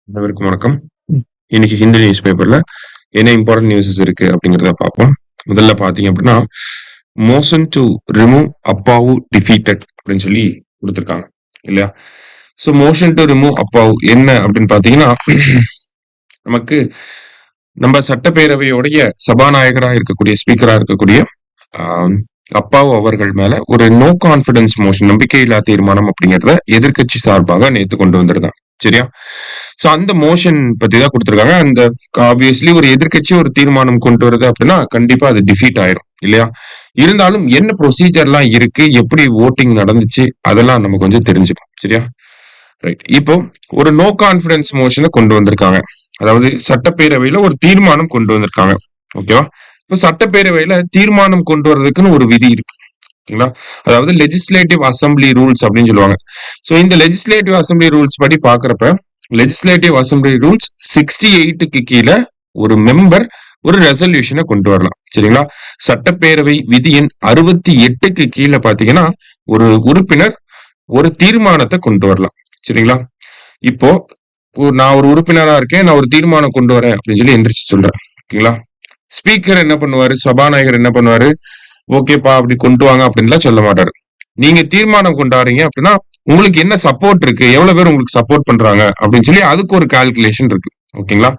அனைவருக்கும் வணக்கம். இன்னைக்கு ஹிந்து நியூஸ் பேப்பர்ல என்ன இம்பார்ட்டன்ட் நியூஸஸ் இருக்கு அப்படிங்கிறத பார்ப்போம். முதல்ல பாத்தீங்க அப்படின்னா, motion to remove Appavu defeated அப்படின்னு சொல்லி கொடுத்துருக்காங்க இல்லையா? ஸோ மோஷன் டு ரிமூவ் அப்பாவு என்ன அப்படின்னு பாத்தீங்கன்னா, நமக்கு நம்ம சட்டப்பேரவையோடைய சபாநாயகரா இருக்கக்கூடிய ஸ்பீக்கரா இருக்கக்கூடிய அப்பாவு அவர்கள் மேல ஒரு நோ கான்பிடன்ஸ் மோஷன், நம்பிக்கையில்லா தீர்மானம் அப்படிங்கிறத எதிர்கட்சி சார்பாக நேத்து கொண்டு வந்திருந்தாங்க. சரியா? சோ அந்த மோஷன் பத்தி தான் கொடுத்திருக்காங்க. அந்த ஆப்வியஸ்லி ஒரு எதிர்கட்சி ஒரு தீர்மானம் கொண்டு வருது அப்படின்னா கண்டிப்பா அது டிஃபீட் ஆயிரும் இல்லையா? இருந்தாலும் என்ன ப்ரொசீஜர்லாம் இருக்கு, எப்படி ஓட்டிங் நடந்துச்சு, அதெல்லாம் நம்ம கொஞ்சம் தெரிஞ்சுப்போம். சரியா? ரைட். இப்போ ஒரு நோ கான்பிடன்ஸ் மோஷனை கொண்டு வந்திருக்காங்க. அதாவது சட்டப்பேரவையில ஒரு தீர்மானம் கொண்டு வந்திருக்காங்க. ஓகேவா? இப்போ சட்டப்பேரவையில தீர்மானம் கொண்டு வர்றதுக்குன்னு ஒரு விதி இருக்கு. அதாவது லெஜிஸ்லேட்டிவ் அசம்பிளி ரூல்ஸ் அப்படின்னு சொல்லுவாங்க. சோ இந்த லெஜிஸ்லேட்டிவ் அசம்பிளி ரூல்ஸ் படி பாக்குறப்ப லெஜிஸ்லேட்டிவ் அசம்பிளி ரூல்ஸ் 68க்கு கீழே ஒரு மெம்பர் ஒரு ரெசல்யூஷனை கொண்டு வரலாம். சரிங்களா? சட்டப்பேரவை விதி எண் 68க்கு கீழே பாத்தீங்கன்னா ஒரு உறுப்பினர் ஒரு தீர்மானத்தை கொண்டு வரலாம். சரிங்களா? இப்போ நான் ஒரு உறுப்பினரா இருக்கேன், நான் ஒரு தீர்மானம் கொண்டு வரேன் அப்படின்னு சொல்லி எந்திரிச்சு சொல்றேன். ஓகேங்களா? ஸ்பீக்கர் என்ன பண்ணுவாரு, சபாநாயகர் என்ன பண்ணுவாரு, ஓகேப்பா அப்படி கொண்டு வாங்க அப்படின்லாம் சொல்ல மாட்டாரு. நீங்க தீர்மானம் கொண்டாடுறீங்க அப்படின்னா உங்களுக்கு என்ன சப்போர்ட் இருக்கு, எவ்வளவு பேர் உங்களுக்கு சப்போர்ட் பண்றாங்க அப்படின்னு சொல்லி அதுக்கு ஒரு கால்குலேஷன் இருக்கு. ஓகேங்களா?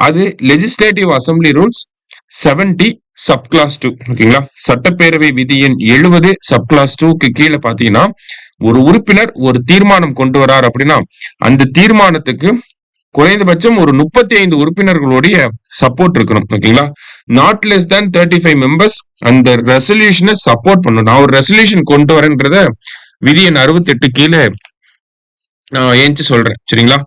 அது legislative assembly rules 70 sub clause 2. ஓகேங்களா? சட்டப்பேரவை விதி எண் 70 சப் கிளாஸ் 2க்கு கீழே பாத்தீங்கன்னா ஒரு உறுப்பினர் ஒரு தீர்மானம் கொண்டு வரார் அப்படின்னா அந்த தீர்மானத்துக்கு குறைந்தபட்சம் ஒரு 35 உறுப்பினர்களுடைய சப்போர்ட் இருக்கணும். ஓகேங்களா? நாட் லெஸ் தேன் 35 மெம்பர்ஸ் அந்த ரெசல்யூஷனை சப்போர்ட் பண்ணணும். நான் ஒரு ரெசல்யூஷன் கொண்டு வரேன்றத விதி எண் 68 கீழே நான் ஏஞ்சி சொல்றேன். சரிங்களா?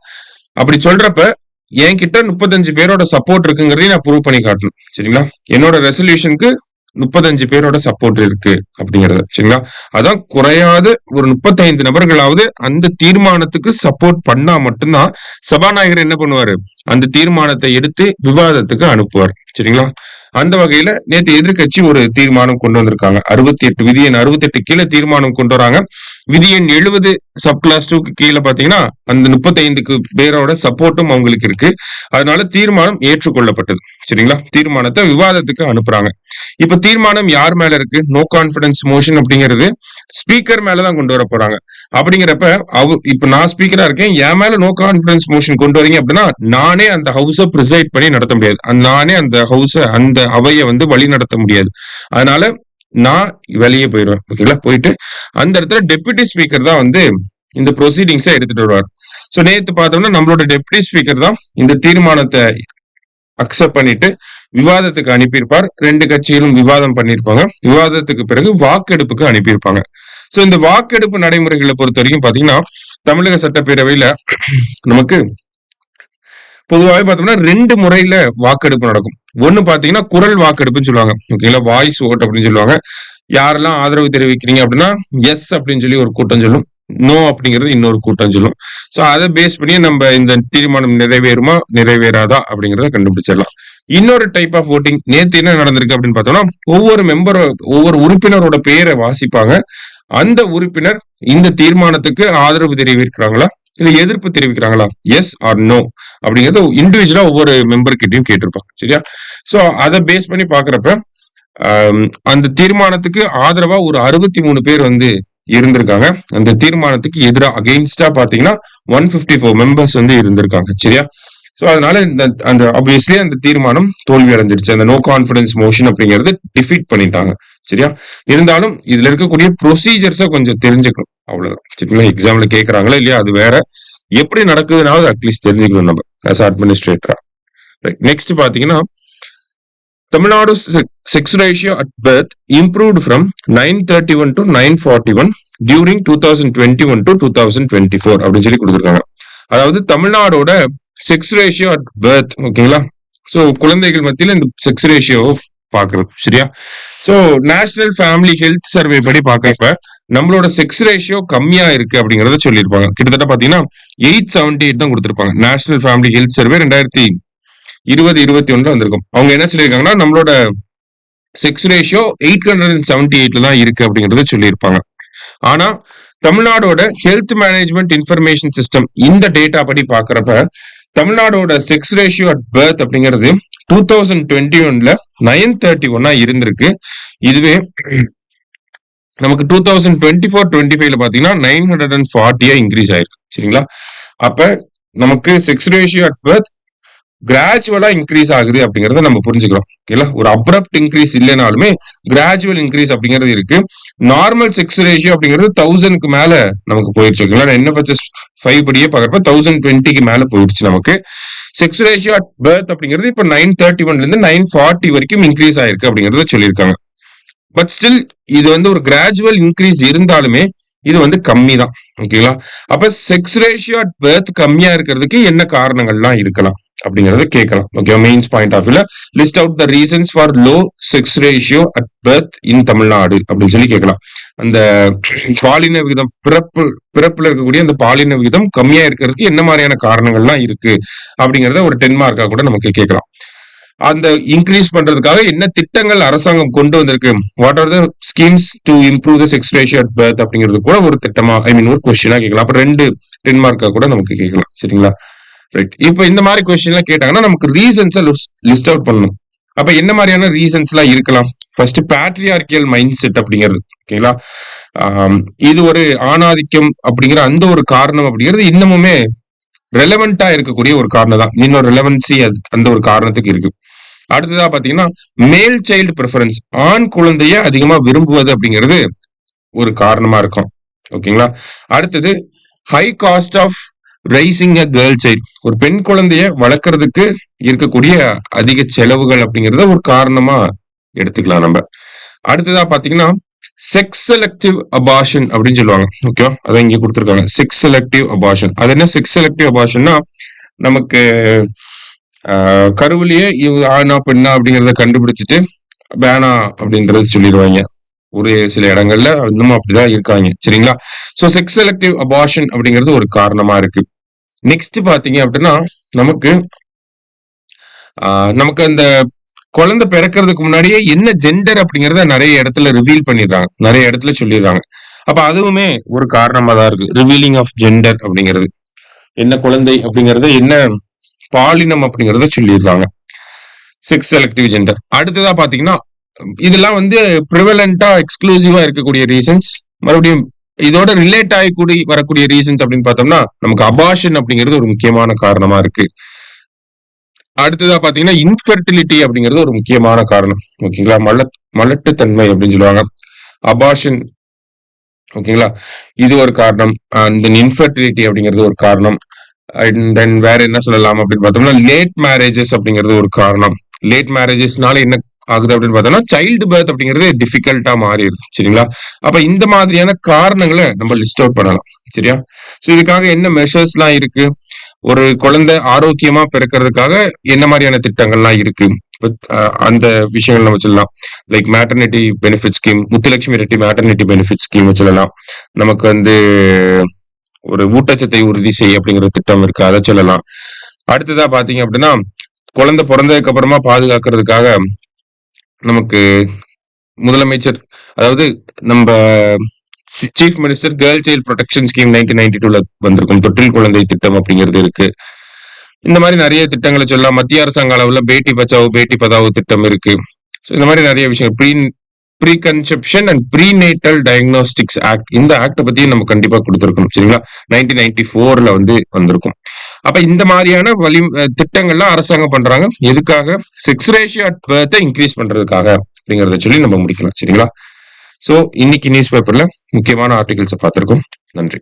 அப்படி சொல்றப்ப என்கிட்ட 35 பேரோட சப்போர்ட் இருக்குங்கிறதையும் நான் ப்ரூவ் பண்ணி காட்டணும். சரிங்களா? என்னோட ரெசல்யூஷனுக்கு 35 பேரோட சப்போர்ட் இருக்கு அப்படிங்கறது. சரிங்களா? அதான் குறையாத ஒரு 35 நபர்களாவது அந்த தீர்மானத்துக்கு சப்போர்ட் பண்ணா மட்டும்தான் சபாநாயகர் என்ன பண்ணுவாரு, அந்த தீர்மானத்தை எடுத்து விவாதத்துக்கு அனுப்புவார். சரிங்களா? அந்த வகையில நேற்று எதிர்கட்சி ஒரு தீர்மானம் கொண்டு வந்திருக்காங்க. 68 விதி எண் 68 கீழே தீர்மானம் கொண்டு வராங்க. விதி எண் 70 சப் கிளாஸ் 2க்கு கீழே பாத்தீங்கன்னா அந்த 35 பேரோட சப்போர்ட்டும் அவங்களுக்கு இருக்கு. அதனால தீர்மானம் ஏற்றுக்கொள்ளப்பட்டது. சரிங்களா? தீர்மானத்தை விவாதத்துக்கு அனுப்புறாங்க. இப்ப தீர்மானம் யார் மேல இருக்கு, நோ கான்பிடன்ஸ் மோஷன் அப்படிங்கிறது ஸ்பீக்கர் மேலதான் கொண்டு வர போறாங்க. அப்படிங்கிறப்ப இப்ப நான் ஸ்பீக்கரா இருக்கேன், என் மேல நோ கான்பிடன்ஸ் மோஷன் கொண்டு வரீங்க அப்படின்னா நானே அந்த ஹவுஸை ப்ரிசைட் பண்ணி நடத்த முடியாது. நானே அந்த ஹவுஸை அந்த அவையை வழி நடத்த முடியாது. அதனால நான் வெளியே போயிடுவேன். ஓகேங்களா? போயிட்டு அந்த இடத்துல டெபுட்டி ஸ்பீக்கர் தான் இந்த ப்ரொசீடிங்ஸை எடுத்துட்டு வருவார். சோ நேத்து பார்த்தோம்னா நம்மளோட டெபுட்டி ஸ்பீக்கர் தான் இந்த தீர்மானத்தை அக்செப்ட் பண்ணிட்டு விவாதத்துக்கு அனுப்பியிருப்பார். 2 கட்சிகளும் விவாதம் பண்ணிருப்பாங்க. விவாதத்துக்கு பிறகு வாக்கெடுப்புக்கு அனுப்பியிருப்பாங்க. சோ இந்த வாக்கெடுப்பு நடைமுறைகளை பொறுத்த வரைக்கும் பாத்தீங்கன்னா தமிழக சட்டப்பேரவையில நமக்கு பொதுவாகவே பார்த்தோம்னா 2 முறையில வாக்கெடுப்பு நடக்கும். ஒண்ணு பாத்தீங்கன்னா குரல் வாக்கெடுப்புன்னு சொல்லுவாங்க. ஓகேங்களா? வாய்ஸ் ஓட் அப்படின்னு சொல்லுவாங்க. யாரெல்லாம் ஆதரவு தெரிவிக்கிறீங்க அப்படின்னா எஸ் அப்படின்னு சொல்லி ஒரு கூட்டம் சொல்லும், நோ அப்படிங்கிறது இன்னொரு கூட்டம் சொல்லும். சோ அதை பேஸ் பண்ணி நம்ம இந்த தீர்மானம் நிறைவேறுமா நிறைவேறாதா அப்படிங்கறத கண்டுபிடிச்சிடலாம். இன்னொரு டைப் ஆஃப் ஓட்டிங் நேத்து என்ன நடந்திருக்கு அப்படின்னு பார்த்தோம்னா ஒவ்வொரு உறுப்பினரோட பெயரை வாசிப்பாங்க. அந்த உறுப்பினர் இந்த தீர்மானத்துக்கு ஆதரவு தெரிவிக்கிறாங்களா இல்ல எதிர்ப்பு தெரிவிக்கிறாங்களா, எஸ் ஆர் நோ அப்படிங்கறது இண்டிவிஜுவலா ஒவ்வொரு மெம்பர் கிட்டையும் கேட்டிருப்பாங்க. சரியா? சோ அதை பேஸ் பண்ணி பாக்குறப்ப அந்த தீர்மானத்துக்கு ஆதரவா ஒரு 63 பேர் இருந்திருக்காங்க. அந்த தீர்மானத்துக்கு எதிராக அகெயின்ஸ்டா பாத்தீங்கன்னா 154 மெம்பர்ஸ் இருந்திருக்காங்க. சரியா? சோ அதனால அந்த ஆப்வியஸ்லி அந்த தீர்மானம் தோல்வி அடைஞ்சிருச்சு. அந்த நோ கான்பிடன்ஸ் மோஷன் அப்படிங்கறது டிஃபீட் பண்ணிட்டாங்க. சரியா? இருந்தாலும் இதுல இருக்கக்கூடிய ப்ரொசீஜர்ஸை கொஞ்சம் தெரிஞ்சுக்கணும். அவ்வளவுதான். சரிங்களா? எக்ஸாம்ல கேட்கறாங்களா இல்லையா அது வேற, எப்படி நடக்குதுனாலும் அட்லீஸ்ட் தெரிஞ்சுக்கணும் நம்ம as அட்மினிஸ்ட்ரேட்டரா. நெக்ஸ்ட் பாத்தீங்கன்னா Tamil Nadu sex ratio at birth improved from 931 to 941 during 2021 to 2024 அப்படின்னு சொல்லி கொடுத்திருக்காங்க. அதாவது தமிழ்நாடோட செக்ஸ் ரேஷியோ அட் பர்த். ஓகேங்களா? சோ குழந்தைகள் மத்தியில இந்த செக்ஸ் ரேஷியோ பாக்குறது. சரியா? So national family health survey படி பாக்குறப்ப நம்மளோட செக்ஸ் ரேஷியோ கம்மியா இருக்கு அப்படிங்கறத சொல்லியிருப்பாங்க. கிட்டத்தட்ட பாத்தீங்கன்னா 878 தான் கொடுத்திருப்பாங்க. நேஷனல் ஃபேமிலி ஹெல்த் சர்வே 2020-21 வந்திருக்கும். அவங்க என்ன சொல்லியிருக்காங்கன்னா நம்மளோட செக்ஸ் ரேஷியோ 878 தான் இருக்கு அப்படிங்கறத சொல்லியிருப்பாங்க. ஆனா தமிழ்நாடோட ஹெல்த் மேனேஜ்மெண்ட் இன்ஃபர்மேஷன் சிஸ்டம் இந்த டேட்டா படி பாக்குறப்ப தமிழ்நாடோட செக்ஸ் ரேஷியோ அட் பர்த் அப்படிங்கிறது 2021ல 931 இருந்திருக்கு. இதுவே நமக்கு 2024-25ல பாத்தீங்கன்னா 940 இன்க்ரீஸ் ஆயிருக்கு. சரிங்களா? அப்ப நமக்கு sex ratio at birth gradually increase ஆகுது அப்படிங்கறத நம்ம புரிஞ்சுக்கிறோம். ஓகேங்களா? ஒரு அப்ரப்ட் இன்க்ரீஸ் இல்லைனாலுமே கிராஜுவல் இன்க்ரீஸ் அப்படிங்கிறது இருக்கு. நார்மல் செக்ஸ் ரேஷியோ அப்படிங்கிறது 1000க்கு மேல நமக்கு போயிடுச்சு. ஓகேங்களா? NFHS 5 படியே பாக்குறப்ப 1020க்கு மேல போயிடுச்சு நமக்கு. செக்ஸ் ரேஷியோ அட் பர்த் அப்படிங்கிறது இப்ப 931ல இருந்து 940 வரைக்கும் இன்க்ரீஸ் ஆயிருக்கு அப்படிங்கறத சொல்லியிருக்காங்க. பட் ஸ்டில் இது வந்து ஒரு கிராஜுவல் இன்க்ரீஸ் இருந்தாலுமே இது வந்து கம்மி தான். ஓகேங்களா? அப்ப செக்ஸ் ரேஷியோ அட் பர்த் கம்மியா இருக்கிறதுக்கு என்ன காரணங்கள்லாம் இருக்கலாம் அப்படிங்கறத கேட்கலாம். ஓகே, மெயின்ஸ் பாயிண்ட் ஆஃப் வியூல list out the reasons for low sex ratio at birth in Tamil Nadu அப்படின்னு சொல்லி கேட்கலாம். அந்த பாலின விகிதம் பிறப்புல இருக்கக்கூடிய அந்த பாலின விகிதம் கம்மியா இருக்கிறதுக்கு என்ன மாதிரியான காரணங்கள்லாம் இருக்கு அப்படிங்கறத ஒரு 10 மார்க்கா கூட நமக்கு கேட்கலாம். அந்த இன்க்ரீஸ் பண்றதுக்காக என்ன திட்டங்கள் அரசாங்கம் கொண்டு வந்திருக்கு, what are the schemes to improve the sex ratio at birth அப்படிங்கிறது கூட ஒரு திட்டமா ஒரு கொஸ்டினா கேட்கலாம். அப்ப 2 10 மார்க்கா கூட நமக்கு கேட்கலாம். சரிங்களா? ரைட். இப்ப இந்த மாதிரி கொஸ்டின் எல்லாம் கேட்டாங்கன்னா நமக்கு ரீசன்ஸ் லிஸ்ட் அவுட் பண்ணணும். அப்ப என்ன மாதிரியான ரீசன்ஸ் எல்லாம் இருக்கலாம்? ஃபர்ஸ்ட் பேட்ரியார்கியல் மைண்ட் செட் அப்படிங்கிறது. ஓகேங்களா? இது ஒரு ஆணாதிக்கம் அப்படிங்கிற அந்த ஒரு காரணம் அப்படிங்கிறது இன்னமுமே ரெலவெண்டா இருக்கக்கூடிய ஒரு காரணம் தான். இன்னொரு ரெலவென்சி அந்த ஒரு காரணத்துக்கு இருக்கு. அடுத்ததா பாத்தீங்கன்னா மேல் சைல்டு ப்ரிஃபரன்ஸ், ஆண் குழந்தைய அதிகமா விரும்புவது அப்படிங்கிறது ஒரு காரணமா இருக்கும். ஓகேங்களா? அடுத்தது high cost of raising a girl child, ஒரு பெண் குழந்தைய வளர்க்கறதுக்கு இருக்கக்கூடிய அதிக செலவுகள் அப்படிங்கறத ஒரு காரணமா எடுத்துக்கலாம் நம்ம. அடுத்ததா பாத்தீங்கன்னா செக்ஸ் செலக்டிவ் அபார்ஷன் அப்படின்னு சொல்லுவாங்க. ஓகேவா? அதை இங்க கொடுத்துருக்காங்க, செக்ஸ் செலக்டிவ் அபார்ஷன். அது என்ன செக்ஸ் செலக்டிவ் அபார்ஷன்னா, நமக்கு கருவிலேயே ஆனா பெண்ணா அப்படிங்கறத கண்டுபிடிச்சிட்டு வேணா அப்படின்றது சொல்லிடுவாங்க. ஒரு சில இடங்கள்ல இன்னமும் அப்படிதான் இருக்காங்க. சரிங்களா? சோ செக்ஸ் செலக்டிவ் அபார்ஷன் அப்படிங்கிறது ஒரு காரணமா இருக்கு. நெக்ஸ்ட் பாத்தீங்க அப்படின்னா நமக்கு அந்த குழந்தை பிறக்கிறதுக்கு முன்னாடியே என்ன ஜெண்டர் அப்படிங்கறத நிறைய இடத்துல ரிவீல் பண்ணிடுறாங்க, நிறைய இடத்துல சொல்லிடுறாங்க. அப்ப அதுவுமே ஒரு காரணமா தான் இருக்கு. ரிவீலிங் ஆஃப் ஜெண்டர் அப்படிங்கிறது, என்ன குழந்தை அப்படிங்கறத, என்ன பாலினம் அப்படிங்கறத சொல்லிடுறாங்க. Sex selective gender. அடுத்ததா பாத்தீங்கன்னா இதெல்லாம் வந்து ப்ரிவலண்டா எக்ஸ்க்ளூசிவா இருக்கக்கூடிய ரீசன்ஸ். மறுபடியும் இதோட ரிலேட் ஆகி வரக்கூடிய ரீசன்ஸ் அப்படின்னு பார்த்தோம்னா நமக்கு அபார்ஷன் அப்படிங்கிறது ஒரு முக்கியமான காரணமா இருக்கு. அடுத்ததா பாத்தீங்கன்னா இன்ஃபெர்டிலிட்டி அப்படிங்கிறது ஒரு முக்கியமான காரணம். ஓகேங்களா? மலட்டுத்தன்மை அப்படின்னு சொல்லுவாங்க, அபார்ஷன். ஓகேங்களா? இது ஒரு காரணம். அண்ட் இன்ஃபெர்டிலிட்டி அப்படிங்கிறது ஒரு காரணம். அண்ட் தென் வேற என்ன சொல்லலாம் அப்படின்னு பார்த்தோம்னா லேட் மேரேஜஸ் அப்படிங்கிறது ஒரு காரணம். லேட் மேரேஜஸ்னால என்ன ஆகுது அப்படின்னு பார்த்தோம்னா சைல்டு பர்த் அப்படிங்கிறது டிஃபிகல்ட்டா மாறிடுது. சரிங்களா? அப்ப இந்த மாதிரியான காரணங்களை நம்ம லிஸ்ட் அவுட் பண்ணலாம். சரியா? சோ இதுக்காக என்ன மெஷர்ஸ் எல்லாம் இருக்கு, ஒரு குழந்தை ஆரோக்கியமா பிறக்கிறதுக்காக என்ன மாதிரியான திட்டங்கள்லாம் இருக்கு, அந்த விஷயங்கள் நம்ம சொல்லலாம். Like maternity benefit scheme, Muthulakshmi Reddy maternity benefit scheme சொல்லலாம். நமக்கு வந்து ஒரு ஊட்டச்சத்தை உறுதி செய்ய அப்படிங்கிற திட்டம் இருக்கு, அதை சொல்லலாம். அடுத்ததா பாத்தீங்க அப்படின்னா குழந்தை பிறந்ததுக்கு அப்புறமா பாதுகாக்கிறதுக்காக நமக்கு முதலமைச்சர், அதாவது நம்ம chief minister girl child protection scheme 1992ல வந்திருக்கும், தொட்டில் குழந்தை திட்டம் அப்படிங்கிறது இருக்கு. இந்த மாதிரி நிறைய திட்டங்களை சொல்லலாம். மத்திய அரசாங்க அளவுல பேட்டி பச்சாவோ பேட்டி பதாவோ திட்டம் இருக்கு. இந்த மாதிரி நிறைய விஷயம், pre conception and prenatal diagnostics act, இந்த ஆக்ட பத்தியும் நம்ம கண்டிப்பா கொடுத்துருக்கணும். சரிங்களா? 1994ல வந்திருக்கும். அப்ப இந்த மாதிரியான திட்டங்கள்லாம் அரசாங்கம் பண்றாங்க. எதுக்காக? செக்ஸ் ரேஷியோ அட் பர்த்தை இன்க்ரீஸ் பண்றதுக்காக அப்படிங்கறத சொல்லி நம்ம முடிக்கலாம். சரிங்களா? சோ இன்னைக்கு நியூஸ் பேப்பர்ல முக்கியமான ஆர்டிகல்ஸ் பார்த்திருக்கோம். நன்றி.